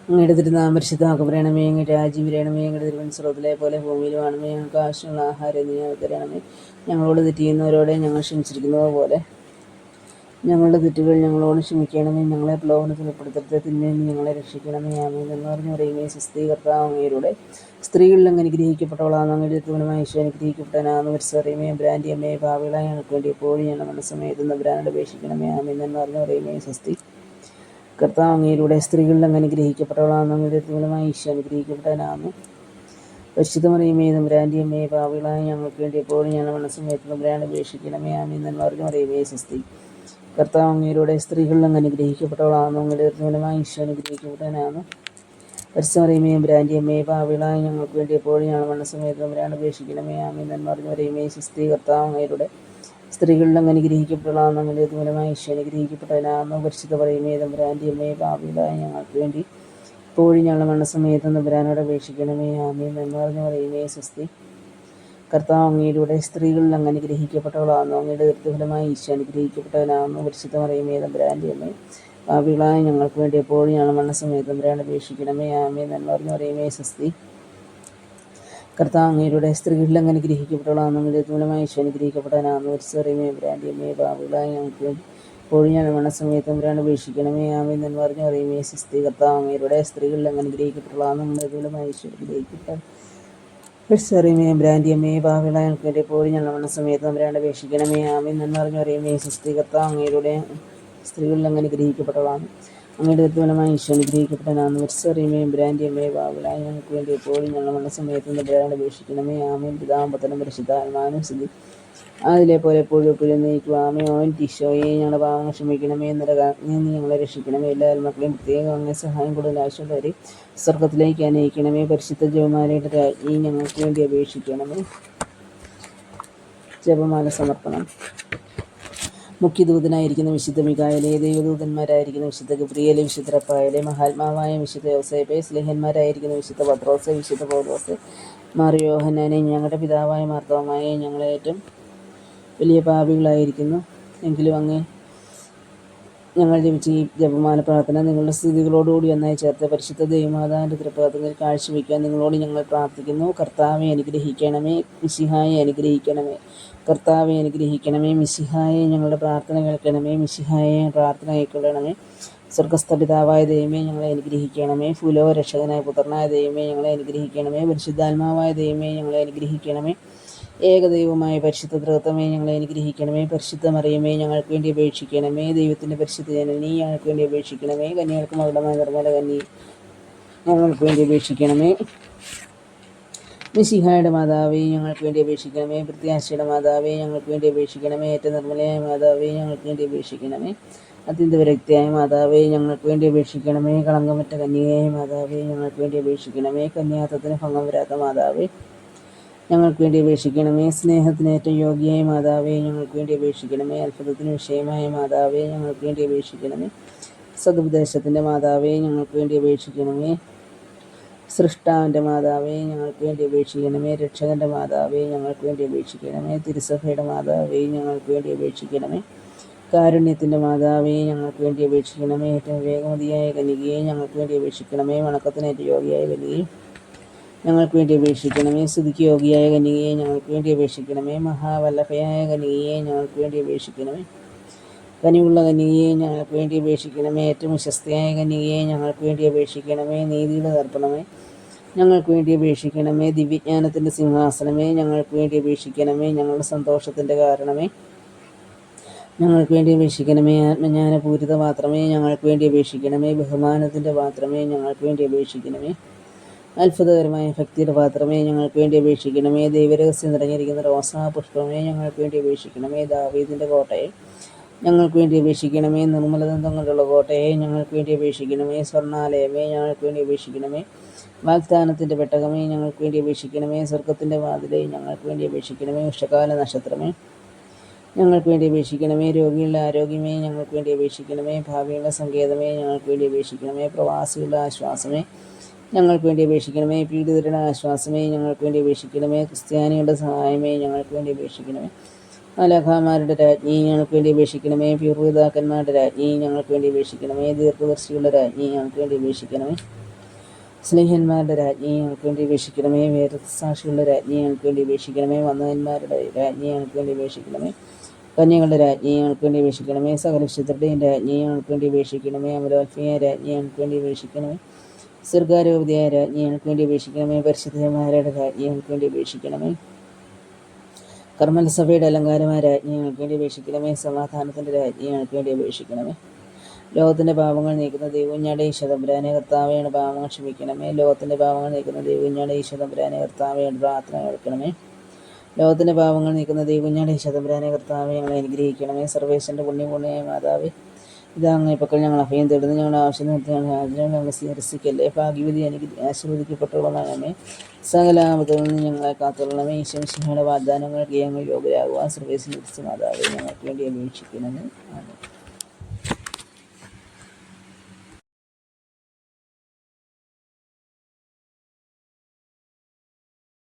അങ്ങയുടെ തിരുനാമം പരിശുദ്ധമാക്കി വരണമേ. അങ്ങയുടെ രാജ്യം വരണമേ. അങ്ങയുടെ തിരുമനസ് സ്വർഗ്ഗത്തിലെ പോലെ ഭൂമിയിലും ആണമേ. ഞങ്ങൾക്ക് ആവശ്യമുള്ള ആഹാരം നീ ഞങ്ങൾക്ക് തരണമേ. ഞങ്ങളോട് തെറ്റ് ചെയ്യുന്നവരോടെ ഞങ്ങൾ ക്ഷമിച്ചിരിക്കുന്നത് പോലെ ഞങ്ങളുടെ തെറ്റുകൾ ഞങ്ങളോട് ക്ഷമിക്കണമേ. ഞങ്ങളെ പ്രലോഭനത്തിൽ ഉൾപ്പെടുത്തരുത്, തിന്മയിൽ നിന്ന് ഞങ്ങളെ രക്ഷിക്കണമേ. ആമേൻ. എന്ന് പറഞ്ഞു പറയുമേ സ്വസ്തി. കർത്താവ് അങ്ങയുടെ സ്ത്രീകളിൽ അങ്ങ് അനുഗ്രഹിക്കപ്പെട്ടവളാണ്. അങ്ങയുടെ തിരുവനമായ ഈശോ അനുഗ്രഹിക്കപ്പെട്ടവനാണെന്ന് പരിസറിയമേ. ബ്രാൻഡി അമ്മയെ ഭാവികളായി ഞങ്ങൾക്ക് വേണ്ടി എപ്പോഴും ഞങ്ങൾ മനസ്സമയത്തുന്ന ബ്രാൻഡ് അപേക്ഷിക്കണമേ. ആമേൻ. എന്ന് പറഞ്ഞു പറയുമേ സ്വസ്തി. കർത്താവ് അങ്ങയിലൂടെ സ്ത്രീകളിൽ അങ്ങ് അനുഗ്രഹിക്കപ്പെട്ടവളാണ്. അങ്ങയുടെ തിരുവനമായ ഈശോ അനുഗ്രഹിക്കപ്പെട്ടവനാണെന്ന് പരിശുദ്ധമറിയമേ. ബ്രാൻഡി അമ്മയെ ഭാവികളായി ഞങ്ങൾക്ക് വേണ്ടി എപ്പോഴും ഞങ്ങൾ മനസ്സമയത്തുന്ന ബ്രാൻഡ് അപേക്ഷിക്കണമേ. ആമേൻ. എന്ന് പറഞ്ഞു പറയുമേ സ്വസ്തി. കർത്താവ് അങ്ങയിലൂടെ സ്ത്രീകളിൽ അങ്ങ് അനുഗ്രഹിക്കപ്പെട്ടവളാണെന്നും അങ്ങയുടെ തിരുവനമായ ഈശോ അനുഗ്രഹിക്കപ്പെട്ടവനാണ്. പരിസമറിയമേ. ബ്രാൻഡി അമ്മയെ ഭാവികളായി ഞങ്ങൾക്ക് വേണ്ടി എപ്പോഴും ഞങ്ങൾ മനസ്സമയത്ത് തമ്പുരാനോട് അപേക്ഷിക്കണമേ. ആമേൻ. എന്ന് പറഞ്ഞു പറയുമേ സ്വസ്തി. കർത്താവ് അങ്ങയിലൂടെ സ്ത്രീകളിൽ അങ്ങ് അനുഗ്രഹിക്കപ്പെട്ടവളാണെന്നും അങ്ങയുടെ തിരുവനമായ ഈശോ അനുഗ്രഹിക്കപ്പെട്ടവനാണെന്ന് പരിശുദ്ധ പറയുമേ. ബ്രാൻഡി അമ്മയെ ഭാവികളായി ഞങ്ങൾക്ക് വേണ്ടി എപ്പോഴും ഞങ്ങൾ മനസ്സമയത്ത് തമ്പുരാനോട് അപേക്ഷിക്കണമേ. ആമേൻ. എന്ന് പറഞ്ഞു പറയുമേ സ്വസ്തി. കർത്താവ് അങ്ങയിലൂടെ സ്ത്രീകളിൽ അങ്ങ് അനുഗ്രഹിക്കപ്പെട്ടവളാണെന്നും അങ്ങയുടെ ദൃഢഫലമായി ഈശോ അനുഗ്രഹിക്കപ്പെട്ടവനാണെന്നും പരിശുദ്ധ പറയുമേ. തമ്പുരാൻ്റെ അമ്മേ, പാപികളായ ഞങ്ങൾക്ക് വേണ്ടി എപ്പോഴും ഞങ്ങൾ മരണസമയത്ത് തമ്പുരാനെ അപേക്ഷിക്കണമേ. ആമേൻ. എന്ന് പറഞ്ഞു പറയുമേ സ്വസ്തി. കർത്താവ് അങ്ങയിലൂടെ സ്ത്രീകളിൽ അങ്ങ് അനുഗ്രഹിക്കപ്പെട്ടവളാണെന്നും അങ്ങയുടെ ദൃഢഫലമായി ഈശോ അനുഗ്രഹിക്കപ്പെട്ടവനാണെന്നും പരിശുദ്ധ പറയുമേ. തമ്പുരാൻ്റെ അമ്മേ, പാപികളായ ഞങ്ങൾക്ക് വേണ്ടി എപ്പോഴും ഞങ്ങൾ മരണസമയത്ത് തമ്പുരാനെ അപേക്ഷിക്കണമേ. ആമേൻ. എന്ന് പറഞ്ഞു പറയുമേ സ്വസ്തി. കർത്താവ് അങ്ങയിലൂടെ സ്ത്രീകളിൽ അങ്ങ് അനുഗ്രഹിക്കപ്പെട്ടവളാണെന്നും അങ്ങയുടെ ദൃഢഫലമായി ഈശോ അനുഗ്രഹിക്കപ്പെട്ടവൻ പരിസറിയമേ. ബ്രാൻഡി അമ്മയെ ഭാവികളായ ഞങ്ങൾക്ക് വേണ്ടി എപ്പോഴും ഞങ്ങൾ മരണസമയത്ത് തമ്പുരാനെ അപേക്ഷിക്കണമേ. ആമേൻ. എന്ന് പറഞ്ഞു പറയുമേ സ്വസ്തി. കർത്താവ് അങ്ങയിലൂടെ സ്ത്രീകളിൽ അങ്ങ് അനുഗ്രഹിക്കപ്പെട്ടവളാണ്. അങ്ങയുടെ ദൃഢഫലമായി ഈശോ അനുഗ്രഹിക്കപ്പെട്ടവനാണെന്ന് പരിസറിയമേ. ബ്രാൻഡി അമ്മയെ ഭാവികളായ ഞങ്ങൾക്ക് വേണ്ടി എപ്പോഴും ഞങ്ങൾ മരണസമയത്ത് തമ്പുരാനെ അപേക്ഷിക്കണമേ. ആമേൻ. പിതാവും പുത്രനും പരിശുദ്ധാത്മാവിനും സ്തുതി. അതിലെ പോലെ എപ്പോഴും എപ്പോഴും നീക്കുക. ആമേൻ. ഈശോയെ, ഞങ്ങളുടെ പാവങ്ങൾ ക്ഷമിക്കണമേ. നീ ഞങ്ങളെ രക്ഷിക്കണമേ. എല്ലാ മക്കളെയും പ്രത്യേകം അങ്ങനെ സഹായം കൂടുതൽ ആവശ്യമുള്ളവരെ സ്വർഗത്തിലേക്ക് അനയിക്കണമേ. പരിശുദ്ധ ജപമാലയുടെ രാജ്ഞി ഞങ്ങൾക്ക് വേണ്ടി അപേക്ഷിക്കണമേ. ജപമാല സമർപ്പണം. മുഖ്യദൂതനായിരിക്കുന്ന വിശുദ്ധ മിഖായേലേ, ദൈവദൂതന്മാരായിരിക്കുന്ന വിശുദ്ധ ഗബ്രിയേലേ, വിശുദ്ധ റഫായേലേ, മഹാത്മാവായ വിശുദ്ധ യോസേപ്പേ, സ്ലേഹന്മാരായിരിക്കുന്ന വിശുദ്ധ പത്രോസേ, വിശുദ്ധ പൗലോസേ, മാർ യോഹന്നാനെ, ഞങ്ങളുടെ പിതാവായ മാർത്തോമായ, ഞങ്ങളേറ്റവും വലിയ പാപികളായിരിക്കുന്നു. എങ്കിലും അങ്ങ് ഞങ്ങൾ ജപിച്ച ഈ ജപമാല പ്രാർത്ഥന നിങ്ങളുടെ സ്ഥിതികളോടുകൂടി ഒന്നായി ചേർത്ത് പരിശുദ്ധ ദൈവമാതാവിൻ്റെ തൃപ്പാദങ്ങളിൽ കാഴ്ചവെക്കാൻ നിങ്ങളോട് ഞങ്ങൾ പ്രാർത്ഥിക്കുന്നു. കർത്താവെ അനുഗ്രഹിക്കണമേ. മിശിഹായെ അനുഗ്രഹിക്കണമേ. കർത്താവെ അനുഗ്രഹിക്കണമേ. മിശിഹായെ ഞങ്ങളുടെ പ്രാർത്ഥന കേൾക്കണമേ. മിശിഹായെ പ്രാർത്ഥന കൈക്കൊള്ളണമേ. സ്വർഗസ്ഥ പിതാവായ ദൈവമേ, ഞങ്ങളെ അനുഗ്രഹിക്കണമേ. ഫുലോ രക്ഷകനായ പുത്രനായ ദൈവമേ, ഞങ്ങളെ അനുഗ്രഹിക്കണമേ. പരിശുദ്ധാത്മാവായ ദൈവമേ, ഞങ്ങളെ അനുഗ്രഹിക്കണമേ. ഏകദൈവമായ പരിശുദ്ധ തൃത്വമേ, ഞങ്ങളെ അനുഗ്രഹിക്കണമേ. പരിശുദ്ധ മറിയമേ, ഞങ്ങൾക്ക് വേണ്ടി അപേക്ഷിക്കണമേ. ദൈവത്തിൻ്റെ പരിശുദ്ധ ജനനി, ഞങ്ങൾക്ക് വേണ്ടി അപേക്ഷിക്കണമേ. കന്യകൾക്ക് മകുടമായ നിർമ്മല കന്നി, ഞങ്ങൾക്ക് വേണ്ടി അപേക്ഷിക്കണമേ. മിശിഹായുടെ മാതാവേ, ഞങ്ങൾക്ക് വേണ്ടി അപേക്ഷിക്കണമേ. പ്രത്യാശയുടെ മാതാവേ, ഞങ്ങൾക്ക് വേണ്ടി അപേക്ഷിക്കണമേ. ഏറ്റവും നിർമ്മലയായ മാതാവേ, ഞങ്ങൾക്ക് വേണ്ടി അപേക്ഷിക്കണമേ. അത്യന്ത വിരക്തിയായ മാതാവേ, ഞങ്ങൾക്ക് വേണ്ടി അപേക്ഷിക്കണമേ. കളങ്കമറ്റ കന്യകയായ മാതാവേ, ഞങ്ങൾക്ക് വേണ്ടി അപേക്ഷിക്കണമേ. കന്യാത്വത്തിന് ഭംഗം വരാത്ത മാതാവേ, ഞങ്ങൾക്ക് വേണ്ടി അപേക്ഷിക്കണമേ. സ്നേഹത്തിന് ഏറ്റവും യോഗ്യയായ മാതാവേ, ഞങ്ങൾക്ക് വേണ്ടി അപേക്ഷിക്കണമേ. അത്ഭുതത്തിന് വിഷയമായ മാതാവേ, ഞങ്ങൾക്ക് വേണ്ടി അപേക്ഷിക്കണമേ. സതുപദേശത്തിൻ്റെ മാതാവേ, ഞങ്ങൾക്ക് വേണ്ടി അപേക്ഷിക്കണമേ. സൃഷ്ടാവിൻ്റെ മാതാവേ, ഞങ്ങൾക്ക് വേണ്ടി അപേക്ഷിക്കണമേ. രക്ഷകൻ്റെ മാതാവേ, ഞങ്ങൾക്ക് വേണ്ടി അപേക്ഷിക്കണമേ. തിരുസഭയുടെ മാതാവേ, ഞങ്ങൾക്ക് വേണ്ടി അപേക്ഷിക്കണമേ. കാരുണ്യത്തിൻ്റെ മാതാവേ, ഞങ്ങൾക്ക് വേണ്ടി അപേക്ഷിക്കണമേ. ഏറ്റവും വേഗമതിയായ കന്യകയെ, ഞങ്ങൾക്ക് വേണ്ടി അപേക്ഷിക്കണമേ. വണക്കത്തിന് ഏറ്റവും യോഗ്യയായ കന്യകയെ, ഞങ്ങൾക്ക് വേണ്ടി അപേക്ഷിക്കണമേ. സ്തുതിക്ക് യോഗ്യയായ കന്യകയെ, ഞങ്ങൾക്ക് വേണ്ടി അപേക്ഷിക്കണമേ. മഹാവല്ലഭയായ കന്യകയെ, ഞങ്ങൾക്ക് വേണ്ടി അപേക്ഷിക്കണമേ. കനിവുള്ള കന്യകയെ, ഞങ്ങൾക്ക് വേണ്ടി അപേക്ഷിക്കണമേ. ഏറ്റവും വിശ്വസ്തയായ കന്യകയെ, ഞങ്ങൾക്ക് വേണ്ടി അപേക്ഷിക്കണമേ. നീതിയുടെ തർപ്പണമേ, ഞങ്ങൾക്ക് വേണ്ടി അപേക്ഷിക്കണമേ. ദിവ്യജ്ഞാനത്തിൻ്റെ സിംഹാസനമേ, ഞങ്ങൾക്ക് വേണ്ടി അപേക്ഷിക്കണമേ. ഞങ്ങളുടെ സന്തോഷത്തിൻ്റെ കാരണമേ, ഞങ്ങൾക്ക് വേണ്ടി അപേക്ഷിക്കണമേ. ആത്മജ്ഞാനപൂരിത പാത്രമേ, ഞങ്ങൾക്ക് വേണ്ടി അപേക്ഷിക്കണമേ. ബഹുമാനത്തിൻ്റെ പാത്രമേ, ഞങ്ങൾക്ക് വേണ്ടി അപേക്ഷിക്കണമേ. അത്ഭുതകരമായ ഭക്തിയുടെ പാത്രമേ, ഞങ്ങൾക്ക് വേണ്ടി അപേക്ഷിക്കണമേ. ദൈവരഹസ്യം നിറഞ്ഞിരിക്കുന്ന റോസാ പുഷ്പമേ, ഞങ്ങൾക്ക് വേണ്ടി അപേക്ഷിക്കണമേ. ദാവീദിൻ്റെ കോട്ടയെ, ഞങ്ങൾക്ക് വേണ്ടി അപേക്ഷിക്കണമേ. നിർമ്മലദന്തം കൊണ്ടുള്ള കോട്ടയെ, ഞങ്ങൾക്ക് വേണ്ടി അപേക്ഷിക്കണമേ. സ്വർണ്ണാലയമേ, ഞങ്ങൾക്ക് വേണ്ടി അപേക്ഷിക്കണമേ. വാഗ്ദാനത്തിൻ്റെ പെട്ടകമേ, ഞങ്ങൾക്ക് വേണ്ടി അപേക്ഷിക്കണമേ. സ്വർഗത്തിൻ്റെ വാതിലേ, ഞങ്ങൾക്ക് വേണ്ടി അപേക്ഷിക്കണമേ. ഉഷകാല നക്ഷത്രമേ, ഞങ്ങൾക്ക് വേണ്ടി അപേക്ഷിക്കണമേ. രോഗികളുടെ ആരോഗ്യമേ, ഞങ്ങൾക്ക് വേണ്ടി അപേക്ഷിക്കണമേ. ഭാവികളുടെ സങ്കേതമേ, ഞങ്ങൾക്ക് വേണ്ടി അപേക്ഷിക്കണമേ. പ്രവാസികളുടെ ആശ്വാസമേ, ഞങ്ങൾക്ക് വേണ്ടി അപേക്ഷിക്കണമേ. പീഡിതരുടെ ആശ്വാസമേ, ഞങ്ങൾക്ക് വേണ്ടി അപേക്ഷിക്കണമേ. ക്രിസ്ത്യാനികളുടെ സഹായമേ, ഞങ്ങൾക്ക് വേണ്ടി അപേക്ഷിക്കണമേ. മാലാഖമാരുടെ രാജ്ഞി, ഞങ്ങൾക്ക് വേണ്ടി അപേക്ഷിക്കണമേ. പൂർവ്വപിതാക്കന്മാരുടെ രാജ്ഞി, ഞങ്ങൾക്ക് വേണ്ടി അപേക്ഷിക്കണമേ. ദീർഘദർശികളുടെ രാജ്ഞി, ഞങ്ങൾക്ക് വേണ്ടി അപേക്ഷിക്കണമേ. സ്നേഹന്മാരുടെ രാജ്ഞി, ഞങ്ങൾക്ക് വേണ്ടി അപേക്ഷിക്കണമേ. വേദസാക്ഷികളുടെ രാജ്ഞി, ഞങ്ങൾക്ക് വേണ്ടി അപേക്ഷിക്കണമേ. വന്ദനന്മാരുടെ രാജ്ഞി, ഞങ്ങൾക്ക് വേണ്ടി അപേക്ഷിക്കണമേ. കന്യകളുടെ രാജ്ഞി, ഞങ്ങൾക്ക് വേണ്ടി അപേക്ഷിക്കണമേ. സകല വിശുദ്ധരുടെയും രാജ്ഞി, ഞങ്ങൾക്ക് വേണ്ടി അപേക്ഷിക്കണമേ. അമലോത്ഭയ രാജ്ഞി, ഞങ്ങൾക്ക് വേണ്ടി അപേക്ഷിക്കണമേ. സ്വർഗാരോപതിയായ രാജ്ഞി, ഞങ്ങൾക്ക് വേണ്ടി അപേക്ഷിക്കണമേ. പരിശുദ്ധന്മാരുടെ രാജ്ഞി, ഞങ്ങൾക്ക് വേണ്ടി അപേക്ഷിക്കണമേ. കർമ്മലസഭയുടെ അലങ്കാരമായ രാജ്ഞി, ഞങ്ങൾക്ക് വേണ്ടി അപേക്ഷിക്കണമേ. സമാധാനത്തിൻ്റെ രാജ്ഞി, ഞങ്ങൾക്ക് വേണ്ടി അപേക്ഷിക്കണമേ. ലോകത്തിൻ്റെ പാപങ്ങൾ നീക്കുന്ന ദൈവകുഞ്ഞാടെ ഈശോതമ്പുരാനെ കർത്താവേയുടെ പാപങ്ങൾ ക്ഷമിക്കണമേ. ലോകത്തിൻ്റെ പാപങ്ങൾ നീക്കുന്ന ദൈവകുഞ്ഞാടെ ഈശോതമ്പുരാനെ കർത്താവേയുടെ പ്രാർത്ഥന കേൾക്കണമേ. ലോകത്തിൻ്റെ പാപങ്ങൾ നീക്കുന്ന ദൈവകുഞ്ഞാടെ ഈശോതമ്പുരാനെ കർത്താവെ ഞങ്ങളെ അനുഗ്രഹിക്കണമേ. സർവേശ്വരൻ്റെ പുണ്യപൂർണ്ണയായ മാതാവേ, ഇതാ അങ്ങേ പക്കൽ ഞങ്ങൾ അഭയം തേടുന്നു. ഞങ്ങളുടെ ആവശ്യം നിർത്തി ഞങ്ങൾ നിരസിക്കല്ലേ. ഭാഗ്യവതി ആശീർവദിക്കപ്പെട്ടുള്ളതാണമേ. സകല ആപത്തുകളിൽ നിന്ന് ഞങ്ങളെ കാത്തുകൊള്ളണമേ. ഈശോ മിശിഹായുടെ വാഗ്ദാനങ്ങൾക്ക് ഞങ്ങൾ യോഗ്യരാകുവാൻ സർവേശ്വരൻ മാതാവേ ഞങ്ങൾക്ക് വേണ്ടി അപേക്ഷിക്കണമേ. ആമേൻ.